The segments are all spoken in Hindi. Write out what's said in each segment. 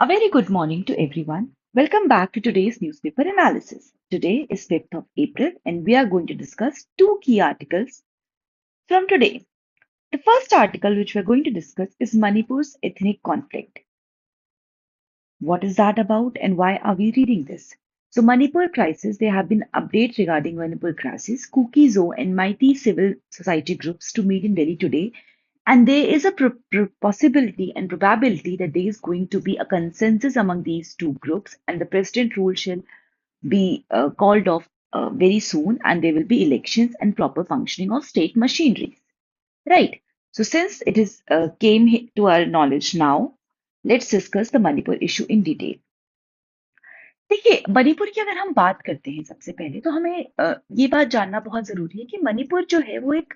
A very good morning to everyone. Welcome back to today's newspaper analysis. Today is 5th of April and we are going to discuss two key articles from today. The first article which we are going to discuss is Manipur's ethnic conflict. What is that about and why are we reading this? So Manipur crisis, there have been updates regarding Manipur crisis. Kuki Zo and mighty civil society groups to meet in Delhi today, and there is a possibility and probability that there is going to be a consensus among these two groups, and the president rule shall be called off very soon, and there will be elections and proper functioning of state machinery. Right. So since it is to our knowledge now, let's discuss the Manipur issue in detail. देखिए मणिपुर की अगर हम बात करते हैं सबसे पहले तो हमें ये बात जानना बहुत जरूरी है कि मणिपुर जो है वो एक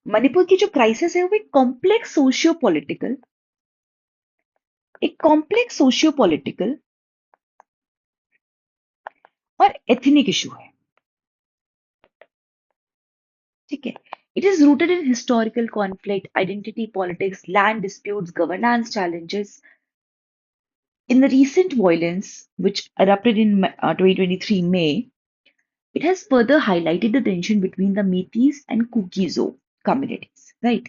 मणिपुर की जो क्राइसिस है वो एक कॉम्प्लेक्स सोशियो पॉलिटिकल और एथनिक इशू है। ठीक है। It is rooted in historical conflict, identity politics, land disputes, governance challenges. In the recent violence, which erupted in 2023 May, it has further highlighted the tension between the Metis and Kuki-Zo communities, right?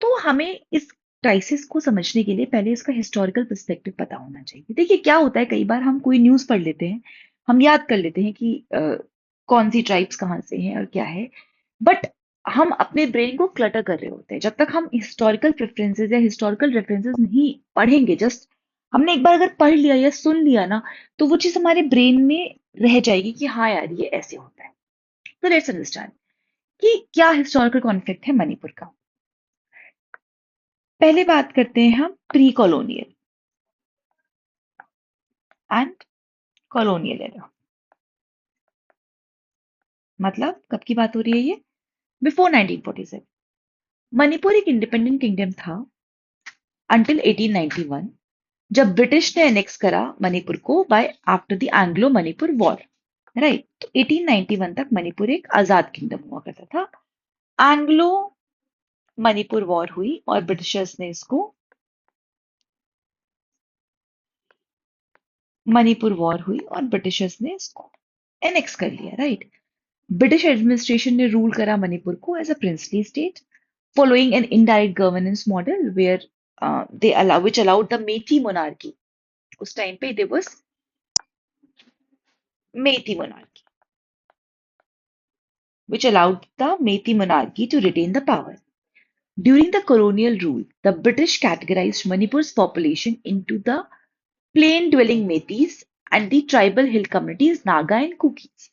तो हमें इस क्राइसिस को समझने के लिए पहले इसका हिस्टोरिकल पर्सपेक्टिव पता होना चाहिए। देखिए क्या होता है, कई बार हम कोई न्यूज़ पढ़ लेते हैं, हम याद कर लेते हैं कि कौन सी ट्राइब्स कहाँ से हैं और क्या है, बट हम अपने ब्रेन को क्लटर कर रहे होते हैं। जब तक हम हिस्टोरिकल प्रेफरेंसेस या हिस्टोरिकल रेफरेंसेस नहीं पढ़ेंगे, जस्ट हमने एक बार अगर पढ़ लिया या सुन लिया ना, तो वो चीज़ हमारे ब्रेन में रह जाएगी कि हाँ यार ये ऐसे होता है। तो लेट्स अंडरस्टैंड कि क्या हिस्टोरिकल कॉन्फ्लिक्ट है मणिपुर का। पहले बात करते हैं हम pre colonial and colonial era. मतलब कब की बात हो रही है ये? बिफोर 1947। मणिपुर एक इंडिपेंडेंट किंगडम था अंटिल 1891, जब ब्रिटिश ने एनेक्स करा मणिपुर को by after the Anglo Manipur war. Right, तो 1891 तक मणिपुर एक आजाद किंगडम हुआ करता था। एंग्लो मणिपुर वॉर हुई और ब्रिटिशर्स ने इसको मणिपुर वॉर हुई और ब्रिटिशर्स ने इसको एनेक्स कर लिया। राइट, ब्रिटिश एडमिनिस्ट्रेशन ने रूल करा मणिपुर को as a princely state following an indirect governance model where which allowed the Meitei monarchy. उस टाइम पे there was Meitei monarchy, which allowed the Meitei monarchy to retain the power. During the colonial rule, the British categorized Manipur's population into the plain-dwelling Meiteis and the tribal hill communities Naga and Kukis.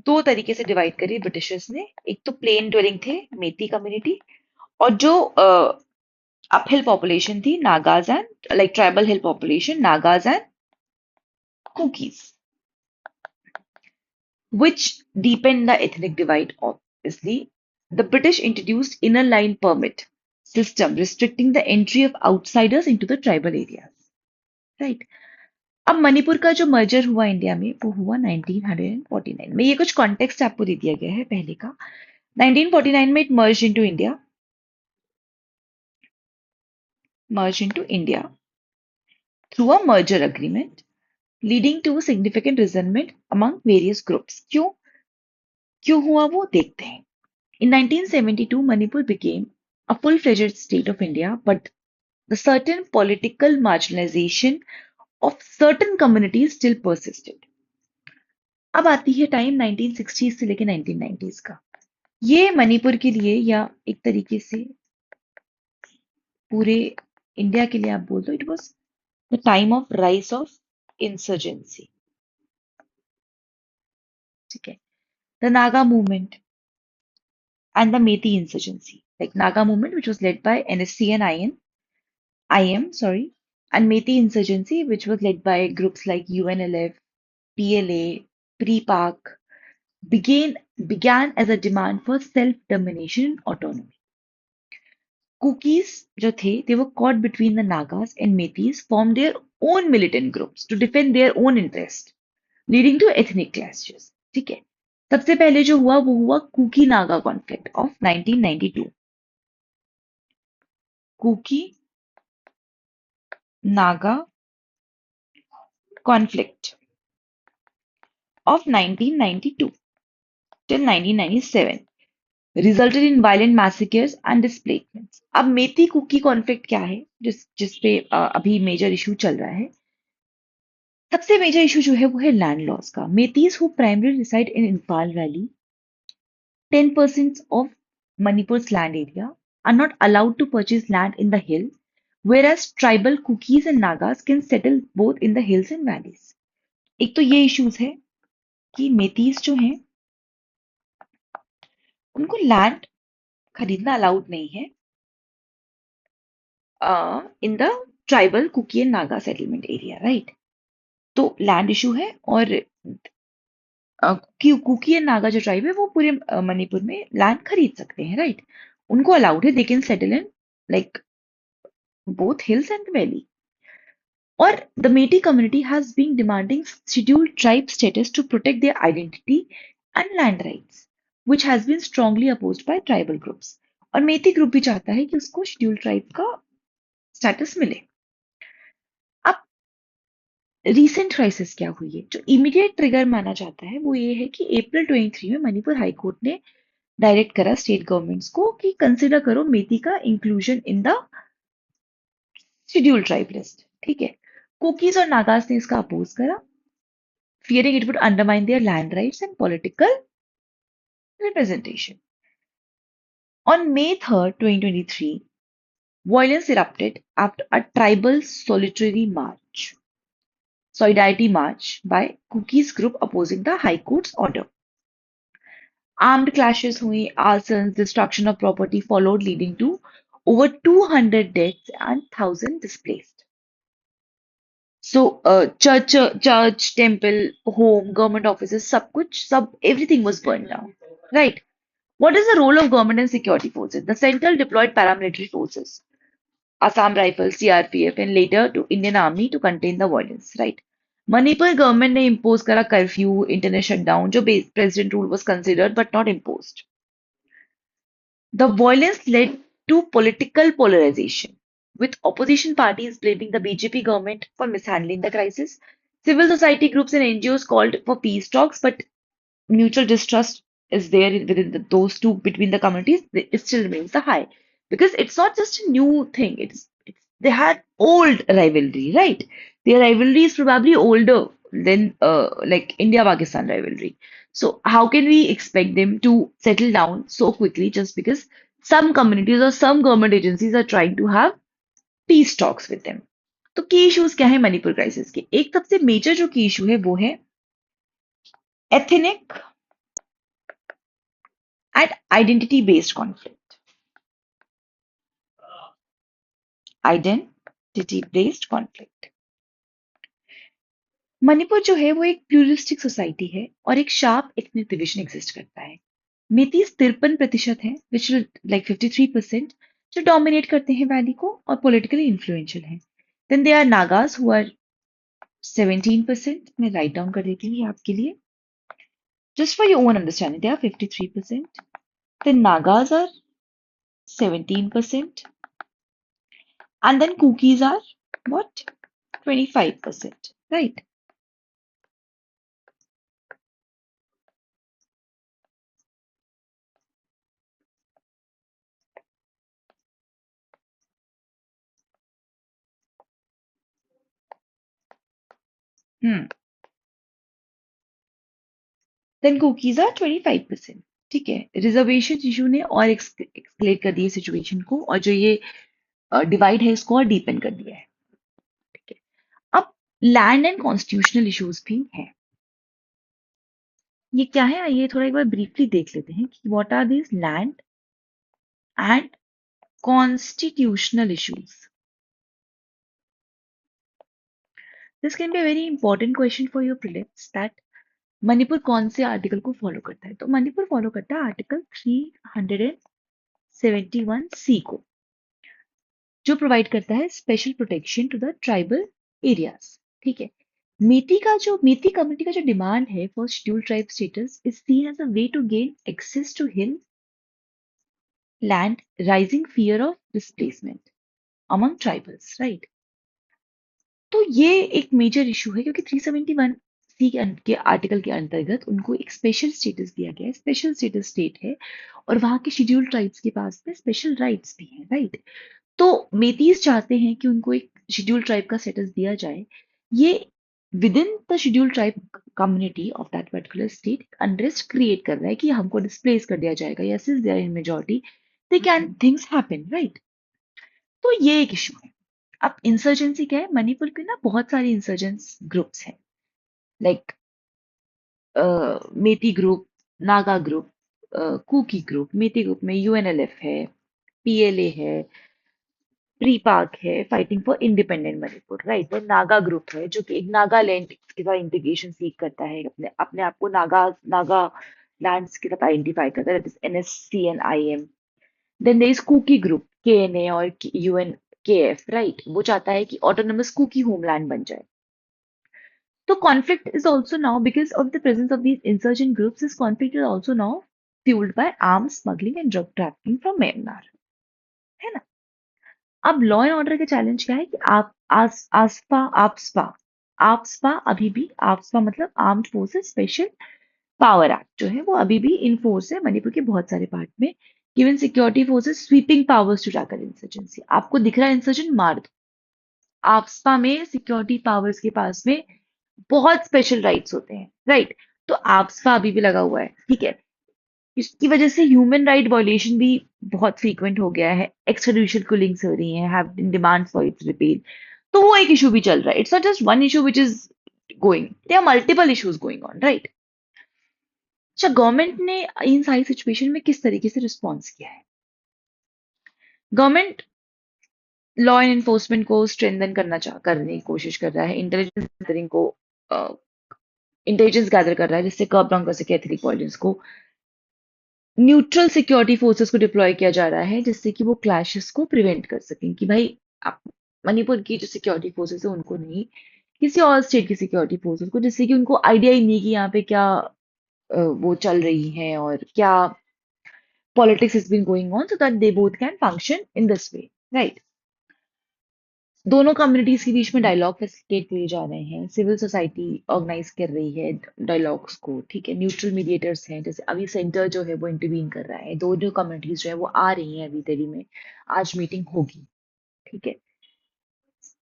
दो तरीके से डिवाइड करी ब्रिटिशर्स ने, एक तो प्लेन ड्वेलिंग थे मेती कम्युनिटी, और जो uphill population थी Nagas and like tribal hill population Nagas and cookies, which deepened the ethnic divide. Obviously, the British introduced inner line permit system restricting the entry of outsiders into the tribal areas. Right. अब मणिपुर का जो मर्जर हुआ इंडिया में वो हुआ 1949 में। ये कुछ कॉन्टेक्स्ट आपको दे दिया गया है पहले का। 1949 में it merged into India through a merger agreement, leading to significant resentment among various groups. क्यों हुआ वो देखते हैं। In 1972, Manipur became a full-fledged state of India, but the certain political marginalization of certain communities still persisted. अब आती है टाइम 1960s से लेके 1990s का। ये मणिपुर के लिए या एक तरीके से पूरे इंडिया के लिए आप बोल दो, it was the time of rise of insurgency. ठीक है, the Naga movement and the Meitei insurgency, like Naga movement, which was led by NSC and IM, and Meitei insurgency, which was led by groups like UNLF, PLA, Pre-Pak, began as a demand for self-determination and autonomy. Kukis, जो थे, they were caught between the Nagas and Meiteis, formed their own militant groups to defend their own interest, leading to ethnic clashes. ठीक है, सबसे पहले जो हुआ वो हुआ Kuki Naga conflict of 1992। Kuki Naga conflict of 1992 till 1997 resulted in violent massacres and displacements. अब मेती कुकी कॉन्फ्लिक्ट क्या है जिस पे अभी मेजर इशू चल रहा है। सबसे मेजर इशू जो है वो है लैंड लॉस का। Meiteis who primary reside in Imphal valley 10% of Manipur's land area are not allowed to purchase land in the hill, whereas tribal Kukis and Nagas can settle both in the hills and valleys. एक तो ये इश्यूज है कि मेतीज जो हैं उनको लैंड खरीदना अलाउड नहीं है in the tribal Kuki and Naga settlement area, right. तो लैंड इशू है और कुकी एंड नागा जो ट्राइब है वो पूरे मणिपुर में लैंड खरीद सकते हैं, राइट। उनको अलाउड है, they can settle in like both hills and valley. Or the Metis community has been demanding scheduled tribe status to protect their identity and land rights, which has been strongly opposed by tribal groups. और मेती ग्रुप भी चाहता है कि उसको शेड्यूल्ड ट्राइब का स्टेटस मिले। अब रीसेंट क्राइसिस क्या हुई है जो इमीडिएट ट्रिगर माना जाता है वो ये है कि अप्रैल 23 में मणिपुर हाई कोर्ट ने डायरेक्ट करा स्टेट गवर्नमेंट्स को कि कंसिडर करो मेती का inclusion in the schedule tribe list, ठीक है। कुकीज और नागास ने इसका अपोज करा, fearing it would undermine their land rights and political representation. On May 3rd, 2023, violence erupted after a tribal solidarity march by Cookies group opposing the High Court's order. Armed clashes hui, arsons, destruction of property followed, leading to over 200 deaths and 1,000 displaced. So, church, temple, home, government offices, everything was burned down. Right. What is the role of government and security forces? The central deployed paramilitary forces, Assam Rifles, CRPF, and later to Indian Army to contain the violence. Right. Manipur government ने impose करा curfew, internet shutdown, जो president rule was considered but not imposed. The violence led to political polarization, with opposition parties blaming the BJP government for mishandling the crisis. Civil society groups and NGOs called for peace talks, but mutual distrust is there within those two between the communities. It still remains the high because it's not just a new thing. It's they had old rivalry, right? Their rivalry is probably older than like India-Pakistan rivalry. So how can we expect them to settle down so quickly just because some communities or some government agencies are trying to have peace talks with them? तो की इश्यूज क्या है मणिपुर क्राइसिस के? एक सबसे मेजर जो की इशू है वो है ethnic and identity-based conflict. Identity-based conflict. Manipur जो है वो एक प्लूरिस्टिक सोसाइटी है और एक शार्प एथनिक डिविजन एग्जिस्ट करता है। मेतीस 53% है विच लाइक 53% जो डोमिनेट करते हैं वैली को और पॉलिटिकली इन्फ्लुएंशियल हैं। Then they are Nagas who are 17%। मैं राइट डाउन कर देती हूँ आपके लिए just for your own understanding. They are 53%। Then Nagas are 17%. And then cookies are what? 25%, right? Hmm. Then cookies are 25%. ठीक है, रिजर्वेशन इशू ने और एक्सप्लेट कर दिया सिचुएशन को और जो ये डिवाइड है इसको और डीपन कर दिया है। ठीक है, अब लैंड एंड कॉन्स्टिट्यूशनल इश्यूज भी हैं। ये क्या है आइए थोड़ा एक बार ब्रीफली देख लेते हैं कि what are this land and constitutional issues. This can be a very important question for your prelims that Manipur कौन से आर्टिकल को फॉलो करता है? तो मणिपुर फॉलो करता है आर्टिकल 371C को जो प्रोवाइड करता है special protection to the tribal areas. ठीक है, मेती कम्युनिटी का जो डिमांड है for schedule tribe status is seen as a way to gain access to hill land, rising fear of displacement among tribals, right. तो ये एक मेजर इशू है क्योंकि 371 सी के आर्टिकल के अंतर्गत उनको एक स्पेशल स्टेटस दिया गया है, स्पेशल स्टेटस स्टेट है, और वहां के शेड्यूल्ड ट्राइब्स के पास में स्पेशल राइट्स भी हैं, राइट? तो मेतीज चाहते हैं कि उनको एक शेड्यूल्ड ट्राइब का स्टेटस दिया जाए। ये with in the scheduled tribe community of that particular state unrest create कर रहा है कि हमको डिस्प्लेस कर दिया जाएगा, या since they are in majority they can things happen, right? तो ये एक इशू है। अब इंसर्जेंसी क्या है? मणिपुर के ना बहुत सारे इंसर्जेंस ग्रुप्स हैं, like Meitei group, Naga group, Kuki group. Meitei group में यूएनएलएफ है, पीएलए है, प्री पाक है, fighting for independent Manipur, right? Then Naga group है जो कि एक नागालैंड के साथ इंटीग्रेशन सीख करता है, अपने अपने आप को नागा नागा लैंड्स के साथ आइडेंटिफाई करता है, that is NSCN-IM। Then there is Kuki group, KNA और UNKF, राइट? वो चाहता है कि ऑटोनोमस कुकी होमलैंड बन जाए। So conflict is also now, because of the presence of these insurgent groups, this conflict is also now fueled by arms smuggling and drug trafficking from Myanmar, है ना? अब लॉ एंड ऑर्डर का चैलेंज क्या है कि आप आप्सपा अभी भी, आप्सपा मतलब armed forces special power act जो है, वो अभी भी इन फोर्स है मणिपुर के बहुत सारे पार्ट में। Given security forces sweeping powers to tackle insurgency. आपको दिख रहा है इंसर्जेंट, मार दो। आप्सपा में सिक्योरिटी पावर्स के पास में बहुत स्पेशल राइट्स होते हैं, राइट? तो आप्सपा अभी भी लगा हुआ है, ठीक है? इसकी वजह से ह्यूमन राइट वायलेशन भी बहुत फ्रीक्वेंट हो गया है, एक्स्ट्राडिशियल किलिंग्स हो रही हैं, have been demands for its repeal. तो वो एक इशू भी चल रहा है। It's not just one issue which is going, there are multiple issues going on, right? अच्छा, गवर्नमेंट ने इन सारी सिचुएशन में किस तरीके से रिस्पॉन्स किया है? गवर्नमेंट लॉ एंड एनफोर्समेंट को स्ट्रेंथन करने की कोशिश कर रहा है, इंटेलिजेंस गैदर कर रहा है, जिससे कर्ब डाउन कर सके एथनिक वायलेंस को। न्यूट्रल सिक्योरिटी फोर्सेस को डिप्लॉय किया जा रहा है, जिससे कि वो क्लैशेस को प्रिवेंट कर सकें, कि भाई आप मणिपुर की जो सिक्योरिटी फोर्सेस है उनको नहीं, किसी और स्टेट की सिक्योरिटी फोर्सेस को, जिससे कि उनको आइडिया ही नहीं कि यहाँ पे क्या वो चल रही है और क्या politics is been going on, so that they both can function in this way, right? दोनों कम्युनिटीज के बीच में डायलॉग फैसिलिटेट किए जा रहे हैं, सिविल सोसाइटी ऑर्गेनाइज कर रही है डायलॉग्स को, ठीक है? न्यूट्रल मीडिएटर्स हैं, जैसे अभी सेंटर जो है वो इंटरवीन कर रहा है, दोनों कम्युनिटीज जो है वो आ रही हैं अभी दिल्ली में, आज मीटिंग होगी, ठीक है?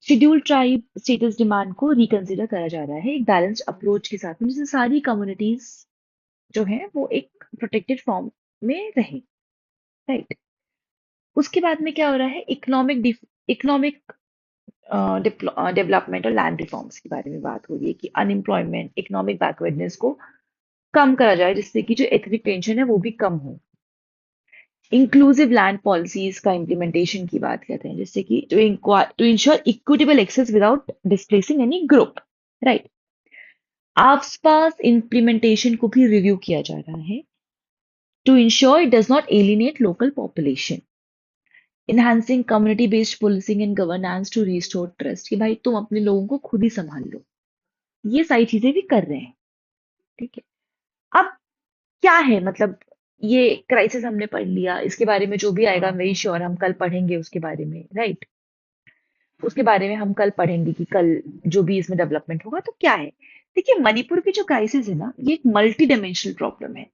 शेड्यूल्ड ट्राइब स्टेटस डिमांड को रिकंसिडर करा जा रहा है एक बैलेंस्ड अप्रोच के साथ में, जिससे सारी कम्युनिटीज जो है वो एक प्रोटेक्टेड फॉर्म में रहे, राइट? उसके बाद में क्या हो रहा है? इकोनॉमिक डेवलपमेंट और लैंड रिफॉर्म्स के बारे में बात हो रही है कि अनएम्प्लॉयमेंट, इकोनॉमिक बैकवर्डनेस को कम करा जाए, जिससे कि जो एथनिक टेंशन है वो भी कम हो। इंक्लूसिव लैंड पॉलिसीज का इम्प्लीमेंटेशन की बात करते हैं, जिससे कि to ensure equitable access without displacing any group, right? आसपास इम्प्लीमेंटेशन को भी रिव्यू किया जा रहा है to ensure it does not alienate local population. Enhancing community based policing and governance to restore trust, कि भाई तुम अपने लोगों को खुद ही संभाल लो। ये सारी चीजें भी कर रहे हैं, ठीक है? अब क्या है मतलब, ये क्राइसिस हमने पढ़ लिया, इसके बारे में जो भी आएगा वेरी श्योर हम कल पढ़ेंगे उसके बारे में, राइट? उसके बारे में हम कल पढ़ेंगे कि कल जो भी इसमें डेवलपमेंट होगा तो क्या है। देखिए, मणिपुर की जो क्राइसिस है ना, ये एक मल्टी डायमेंशनल प्रॉब्लम है।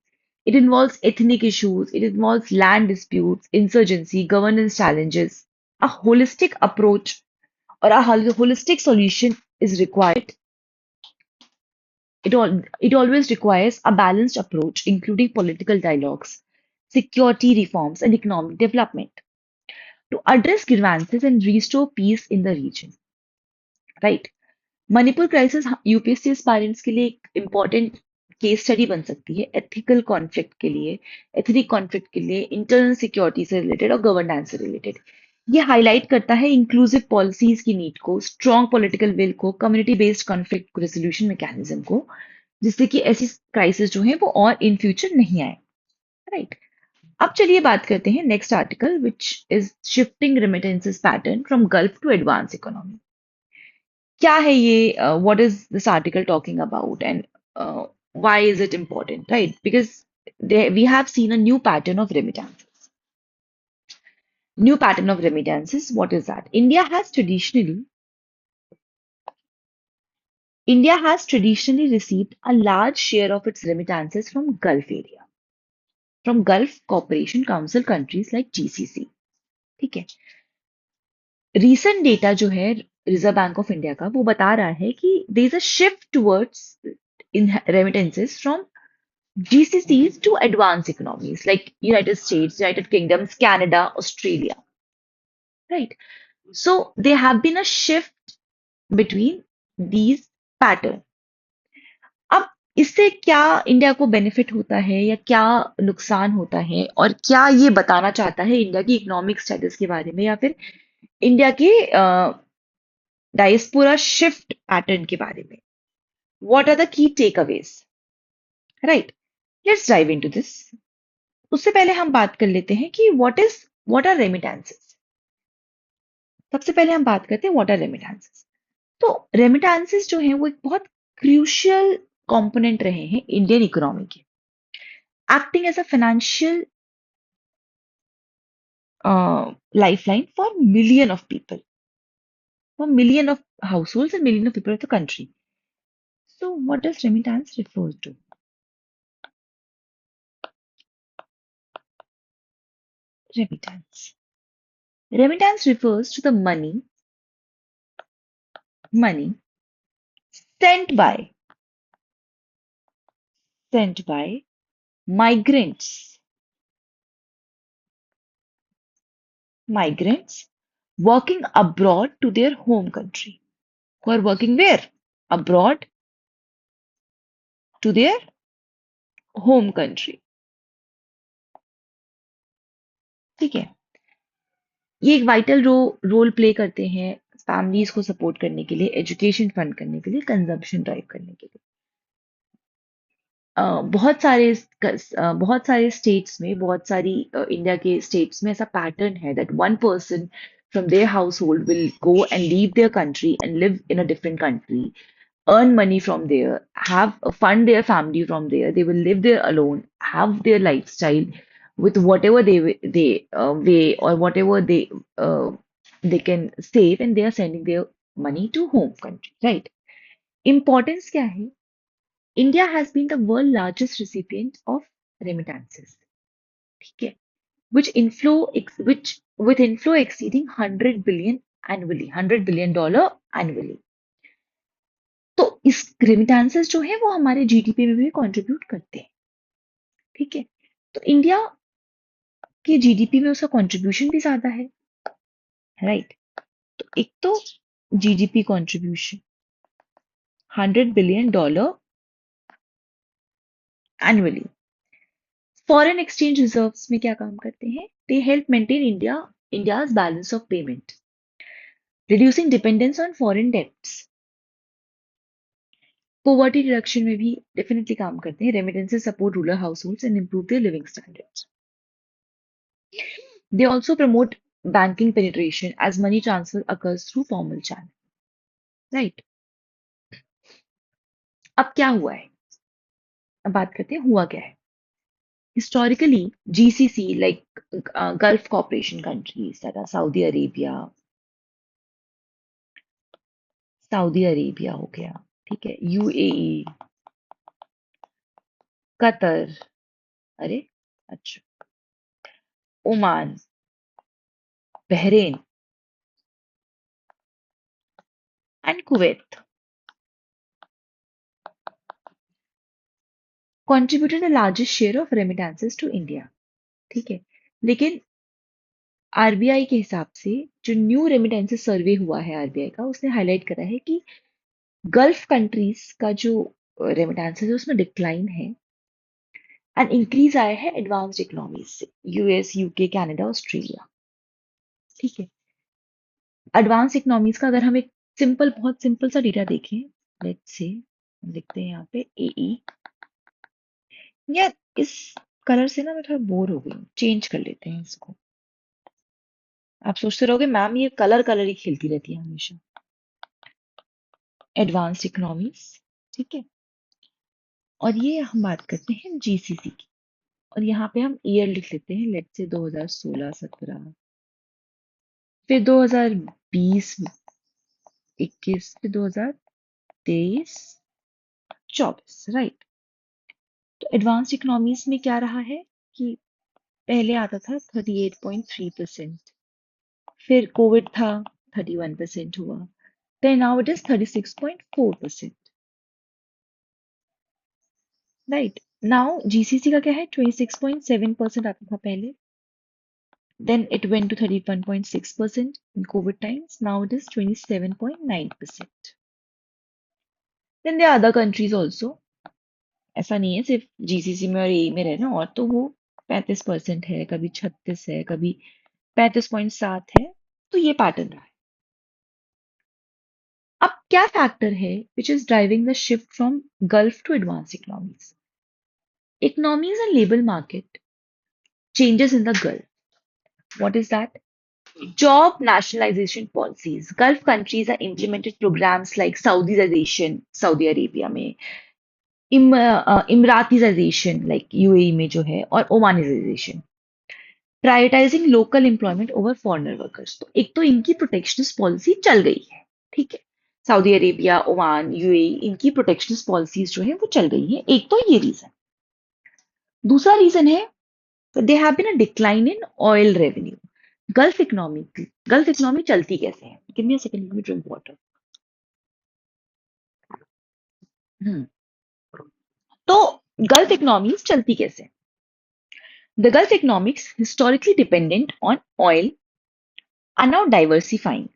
It involves ethnic issues, it involves land disputes, insurgency, governance challenges. A holistic approach or a holistic solution is required. It always requires a balanced approach, including political dialogues, security reforms, and economic development to address grievances and restore peace in the region. Right? Manipur crisis UPSC aspirants के लिए एक इम्पॉर्टेंट केस स्टडी बन सकती है, एथिकल कॉन्फ्लिक्ट के लिए, एथनिक कॉन्फ्लिक्ट के लिए, इंटरनल सिक्योरिटी से रिलेटेड और गवर्नेंस से रिलेटेड। ये हाईलाइट करता है इंक्लूसिव पॉलिसीज की नीड को, स्ट्रॉन्ग पॉलिटिकल विल को, community based conflict resolution mechanism को, जिससे कि ऐसी क्राइसिस जो है वो और इन फ्यूचर नहीं आए, राइट? अब चलिए बात करते हैं next article, which is shifting remittances pattern from Gulf to advance economy. क्या है ये? What is this article talking about and why is it important, right? Because we have seen a new pattern of remittances. New pattern of remittances, what is that? India has traditionally India has traditionally received a large share of its remittances from Gulf area, from Gulf Cooperation Council countries like GCC. ठीक है. Recent डेटा जो है रिजर्व बैंक ऑफ इंडिया का वो बता रहा है कि there is a shift towards in remittances from GCCs to advanced economies like United States, United Kingdoms, Canada, Australia, right? So there have been a shift between these pattern. अब इससे क्या इंडिया को बेनिफिट होता है या क्या नुकसान होता है और क्या ये बताना चाहता है इंडिया की इकोनॉमिक स्टेटस के बारे में या फिर इंडिया के डायस्पोरा शिफ्ट पैटर्न के बारे में? What are the key takeaways? Right, let's dive into this. उससे पहले हम बात कर लेते हैं कि व्हाट आर रेमिटेंसेस. सबसे पहले हम बात करते हैं व्हाट आर रेमिटेंसेस. तो रेमिटेंसेस जो हैं वो एक बहुत क्रूशियल कंपोनेंट रहे हैं इंडियन इकोनॉमी के, acting as a financial lifeline for million of people, for million of households and million of people of the country. So, what does remittance refer to? Remittance. Remittance refers to the money sent by sent by migrants, migrants working abroad to their home country. Who are working where? Abroad to their home country. ठीक है. ये एक वाइटल रोल प्ले करते हैं फैमिलीज को सपोर्ट करने के लिए, एजुकेशन फंड करने के लिए, कंजम्पशन ड्राइव करने के लिए. बहुत सारे स्टेट्स में, बहुत सारी इंडिया के स्टेट्स में ऐसा पैटर्न है that one person from their house hold will go and leave their country and live in a different country, earn money from there, fund their family from there. They will live there alone, have their lifestyle with whatever way or whatever they can save, and they are sending their money to home country. Right? Importance क्या है? India has been the world largest recipient of remittances. ठीक है? Which with inflow exceeding 100 billion annually, $100 billion annually. तो इस रेमिटेंसेस जो है वो हमारे जीडीपी में भी कंट्रीब्यूट करते हैं. ठीक है, तो इंडिया के जीडीपी में उसका कंट्रीब्यूशन भी ज्यादा है. राइट, तो एक तो GDP contribution $100 billion annually. Foreign exchange reserves में क्या काम करते हैं? They help maintain India's balance of payment, reducing dependence on foreign debts. Poverty reduction में भी डेफिनेटली काम करते हैं. Remittances support rural households and improve their living standards. They also promote banking penetration as money transfer occurs through formal channel. Right? अब क्या हुआ है? अब बात करते हैं हुआ क्या है. Historically, GCC like Gulf Cooperation countries that are Saudi Arabia हो गया, ठीक है, UAE, कतर, अरे अच्छा, Oman, Bahrain and Kuwait contributed the largest share of remittances to India. ठीक है, लेकिन आरबीआई के हिसाब से जो न्यू रेमिटेंसेस सर्वे हुआ है आरबीआई का, उसने हाईलाइट करा है कि गल्फ कंट्रीज का जो रेमिटेंसेस है उसमें डिक्लाइन है एंड इंक्रीज आया है एडवांस्ड इकोनॉमीज से, यूएस, यूके, कनाडा, ऑस्ट्रेलिया. ठीक है, एडवांस इकोनॉमीज का अगर हम एक बहुत सिंपल सा डेटा देखें, लेट्स से हम लिखते हैं यहाँ पे एई. यार इस कलर से ना मैं थोड़ा बोर हो गई हूँ, चेंज कर लेते हैं इसको. आप सोचते रहोगे मैम ये कलर ही खेलती रहती है हमेशा. एडवांस्ड इकोनॉमीज, ठीक है, और ये हम बात करते हैं जीसीसी की. और यहाँ पे हम ईयर लिख लेते हैं, लेट्स से 2016-17, फिर 2020-21, फिर 23-24, राइट। तो एडवांस्ड इकोनॉमीज में क्या रहा है कि पहले आता था 38.3%, फिर कोविड था 31% हुआ, then now it is 36.4%, right. Now GCC का क्या है, 26.7% आता था पहले, then it went to 31.6% in COVID times, now it is 27.9%. Then there are other countries also, ऐसा नहीं है सिर्फ जीसीसी में और ए में रहना, और तो वो 35% है, कभी 36 है, कभी 35.7 है, तो ये पैटर्न रहा है। अब क्या फैक्टर है which is driving the shift from Gulf to advance economies? Economies and labor market changes in the Gulf. What is that? Job nationalization policies. Gulf countries are implemented programs like Saudization, Saudi Arabia में, Emiratisation like UAE में जो है, और Omanization. Prioritising local employment over foreigner workers. तो एक तो इनकी प्रोटेक्शनिस्ट पॉलिसी चल गई है, ठीक है, सऊदी अरेबिया, ओमान, यूएई, इनकी प्रोटेक्शनिस्ट पॉलिसीज जो है वो चल गई है। एक तो ये रीजन। दूसरा रीजन है they have been a decline in oil revenue. Gulf economy चलती कैसे है? Give me a second, let me drink water. तो गल्फ इकोनॉमीज चलती कैसे? The Gulf economics historically dependent on oil are now diversifying,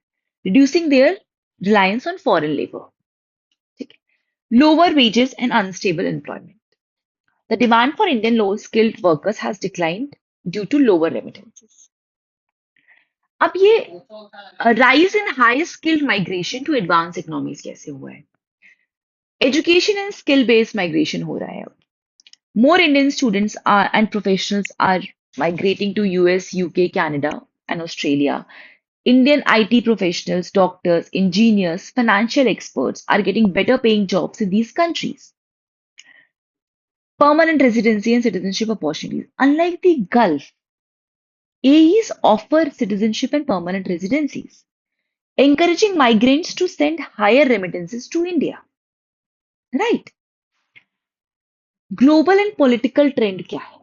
reducing their reliance on foreign labor. ठीक है? Lower wages and unstable employment. The demand for Indian low-skilled workers has declined due to lower remittances. अब ये rise in high skilled migration to advanced economies कैसे हुआ है? Education and skill based migration हो रहा है अब. More Indian students are and professionals are migrating to US, UK, Canada, and Australia. Indian IT professionals, doctors, engineers, financial experts are getting better paying jobs in these countries. Permanent residency and citizenship opportunities. Unlike the Gulf, AEs offer citizenship and permanent residencies, encouraging migrants to send higher remittances to India. Right? Global and political trend क्या है?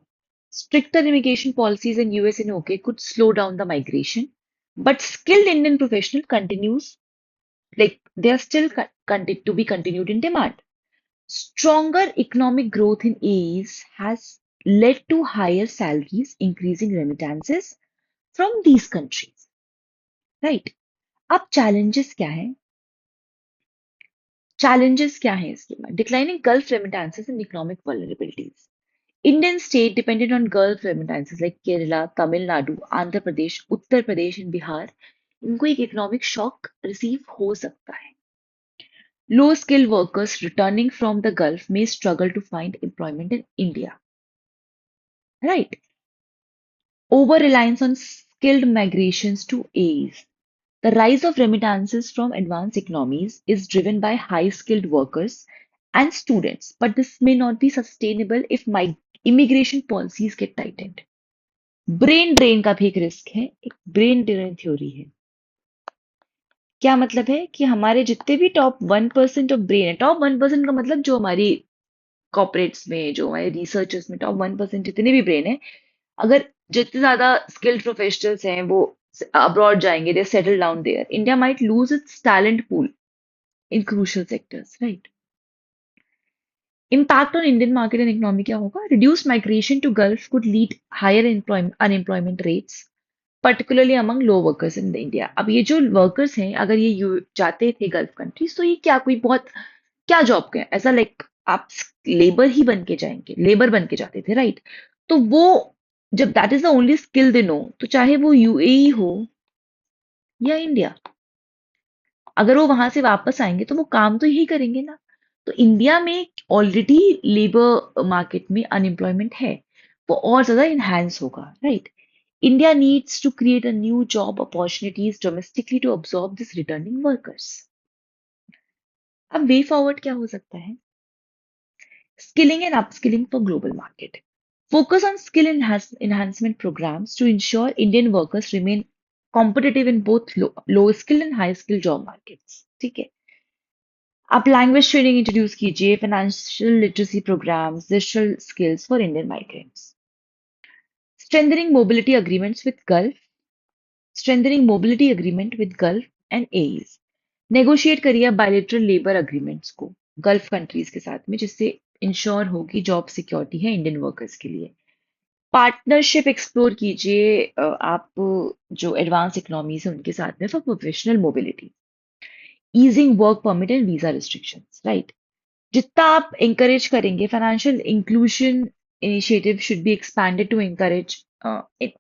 Stricter immigration policies in US and UK could slow down the migration, but skilled Indian professional continues, like they are still to be continued in demand. Stronger economic growth in AEs has led to higher salaries, increasing remittances from these countries. Right? अब challenges क्या है? Challenges क्या है इसके बाद? Declining Gulf remittances and economic vulnerabilities. Indian state dependent on Gulf remittances like Kerala, Tamil Nadu, Andhra Pradesh, Uttar Pradesh and Bihar, इनको एक economic shock receive हो सकता है. Low-skilled workers returning from the Gulf may struggle to find employment in India. Right? Over-reliance on skilled migrations to AEs. The rise of remittances from advanced economies is driven by high-skilled workers and students, but this may not be sustainable if immigration policies get tightened. Brain drain का भी एक रिस्क है, एक ब्रेन ड्रेन थ्योरी है। क्या मतलब है कि हमारे जितने भी टॉप 1% ऑफ ब्रेन है, टॉप 1% का मतलब जो हमारी कॉर्पोरेट्स में, जो हमारे रिसर्चर्स में टॉप 1% जितने भी ब्रेन है, अगर जितने ज्यादा स्किल्ड प्रोफेशनल्स हैं वो अब्रॉड जाएंगे, they settle down there, India might lose its talent pool in crucial sectors, right? Impact on Indian market and economy क्या होगा? Reduce migration to Gulf could lead higher unemployment rates, particularly among low workers in India. अब ये जो वर्कर्स हैं, अगर ये जाते थे गल्फ कंट्रीज, तो ये क्या कोई बहुत क्या जॉब के ऐसा, लाइक आप लेबर ही बन के जाएंगे, लेबर बन के जाते थे, राइट? तो वो जब that is the only skill they know, तो चाहे वो यूएई हो या इंडिया, अगर वो वहां से वापस आएंगे तो वो काम तो यही करेंगे ना। तो इंडिया में ऑलरेडी लेबर मार्केट में अनएम्प्लॉयमेंट है, वो और ज्यादा इनहैंस होगा, राइट? India needs to create a new job opportunities domestically to absorb this returning workers. अब वे फॉरवर्ड क्या हो सकता है? Skilling and upskilling for global market. Focus on skill enhancement programs to ensure Indian workers remain competitive in both low skill and high skill job markets. ठीक है? आप लैंग्वेज ट्रेनिंग इंट्रोड्यूस कीजिए, financial literacy programmes, digital skills for Indian migrants, strengthening mobility agreements with Gulf, strengthening mobility agreement with Gulf and UAE, negotiate करिए बायलेटरल लेबर अग्रीमेंट्स को गल्फ कंट्रीज के साथ में, जिससे इंश्योर हो कि जॉब सिक्योरिटी है इंडियन वर्कर्स के लिए। पार्टनरशिप एक्सप्लोर कीजिए आप जो एडवांस इकोनॉमीज है उनके साथ में for professional mobility, easing work permit and visa restrictions, right. जितना आप encourage करेंगे, financial inclusion initiative should be expanded to encourage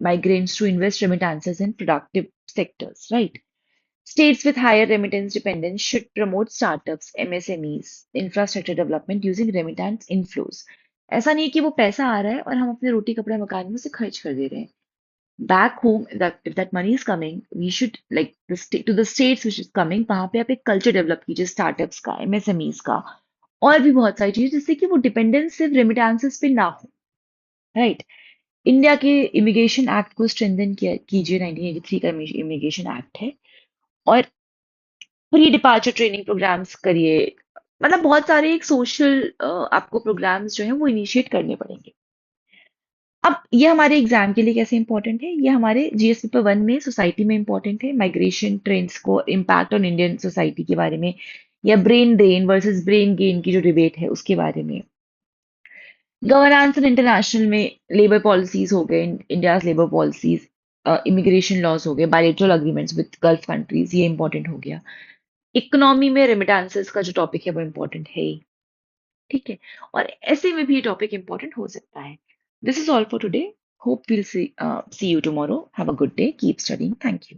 migrants to invest remittances in productive sectors, right? States with higher remittance dependence should promote startups, MSMEs, infrastructure development using remittance inflows. ऐसा नहीं है कि वो पैसा आ रहा है और हम अपने रोटी कपड़े मकान में उसे खर्च कर दे रहे हैं. Back home, if that money is coming, we should like to the states which is coming, वहां पे आप एक कल्चर डेवलप कीजिए स्टार्टअप्स का, एमएसएमईज का, और भी बहुत सारी चीजें जिससे कि वो डिपेंडेंस सिर्फ रेमिटेंसेस पे ना हो, राइट। इंडिया के इमिग्रेशन एक्ट को स्ट्रेंथन कीजिए, 1983 का इमिग्रेशन एक्ट है, और प्री डिपार्चर ट्रेनिंग प्रोग्राम्स करिए। मतलब बहुत सारे एक सोशल आपको प्रोग्राम्स जो हैं वो इनिशिएट करने पड़ेंगे। अब ये हमारे एग्जाम के लिए कैसे इंपॉर्टेंट है, ये हमारे जीएस पेपर 1 में सोसाइटी में इंपॉर्टेंट है, माइग्रेशन ट्रेंड्स को इम्पैक्ट ऑन इंडियन सोसाइटी के बारे में, या brain drain versus brain gain की जो डिबेट है उसके बारे में। गवर्नेंस एंड इंटरनेशनल में लेबर पॉलिसीज हो गए, India's labour policies, immigration laws हो गए, bilateral agreements with Gulf countries, ये इंपॉर्टेंट हो गया। इकोनॉमी में रेमिटेंसेस का जो टॉपिक है वो इंपॉर्टेंट है ही, ठीक है। और ऐसे में भी ये टॉपिक इंपॉर्टेंट हो सकता है। This is all for today, hope will see you tomorrow, have a good day, keep studying, thank you.